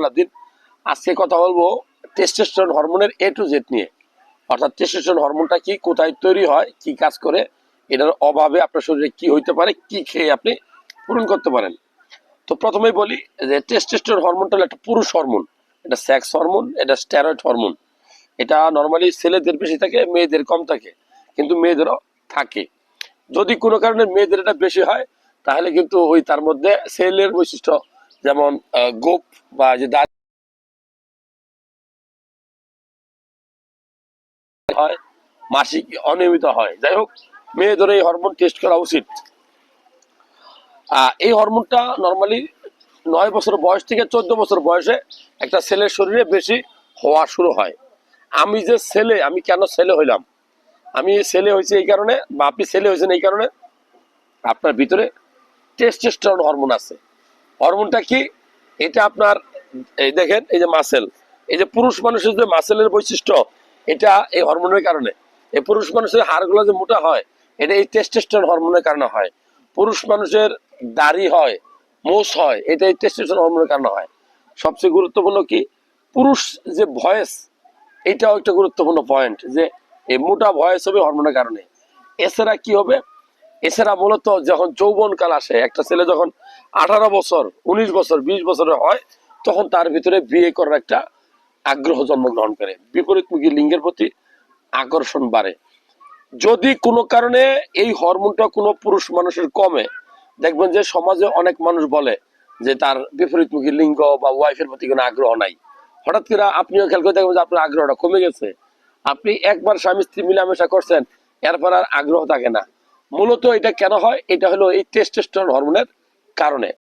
Aladdin. আজকে কথা বলবো টেস্টোস্টেরন হরমোনের A to Z নিয়ে। অর্থাৎ টেস্টোস্টেরন হরমোনটা কি, কোথায় তৈরি হয়, কি কাজ করে, এটার অভাবে আপনার শরীরে কি হইতে পারে, কি খেয়ে আপনি পূরণ করতে পারেন। তো প্রথমেই বলি যে টেস্টোস্টেরন হরমোনটা হলো একটা পুরুষ হরমোন, এটা সেক্স হরমোন, এটা স্টেরয়েড হরমোন। এটা নর্মালি ছেলেদের বেশি থাকে, মেয়েদের কম থাকে, কিন্তু মেয়েদেরও থাকে। যদি কোনো কারণে মেয়েদের এটা বেশি হয় তাহলে কিন্তু ওই তার মধ্যে সেলের বৈশিষ্ট্য, যেমন গোপ বা যে দাঁত হয়, মাসিক অনিয়মিত হয়, যাই হোক মেয়েদের এই হরমোন টেস্ট করা উচিত। এই হরমোনটা নর্মালি 9 বছর বয়স থেকে 14 বছর বয়সে একটা ছেলের শরীরে বেশি হওয়া শুরু হয়। আমি যে ছেলে, আমি কেন ছেলে হইলাম? আমি ছেলে হয়েছি এই কারণে, বা আপনি ছেলে হয়েছেন এই কারণে আপনার ভিতরে টেস্টোস্টেরন হরমোন আছে। হরমোনটা কি? এটা আপনার, এই দেখেন এই যে মাসেল, এই যে পুরুষ মানুষের যে মাসেলের বৈশিষ্ট্য, এটা এই হরমোনের কারণে। এই পুরুষ মানুষের হাড়গুলো যে মোটা হয়, এটা এই টেস্টোস্টেরন হরমোনের কারণে হয়। পুরুষ মানুষের দাড়ি হয়, মোষ হয়, এটা এই টেস্টোস্টেরন হরমোনের কারণে হয়। সবচেয়ে গুরুত্বপূর্ণ কি, পুরুষ যে ভয়েস, এইটাও একটা গুরুত্বপূর্ণ পয়েন্ট, যে এই মোটা ভয়েস হবে হরমোনের কারণে। এছাড়া কি হবে, এছাড়া মূলত যখন যৌবনকাল আসে, একটা ছেলে যখন 18 বছর, 19 বছর, 20 বছরের হয়, তখন তার ভিতরে বিয়ে করার একটা আগ্রহ জন্মগ্রহণ করে, বিপরীতমুখী লিঙ্গের প্রতি আকর্ষণ বাড়ে। যদি কোনো কারণে এই হরমোনটা কোনো পুরুষ মানুষের কমে, দেখবেন যে সমাজে অনেক মানুষ বলে যে তার বিপরীতমুখী লিঙ্গ বা ওয়াইফের প্রতি কোনো আগ্রহ নাই। হঠাৎ করে আপনিও খেয়াল করে দেখবেন যে আপনার আগ্রহটা কমে গেছে। আপনি একবার স্বামী স্ত্রী মিলামেশা করছেন, এরপর আর আগ্রহ থাকে না। মূলত এটা কেন হয়? এটা হলো এই টেস্টোস্টেরন হরমোনের কারণে।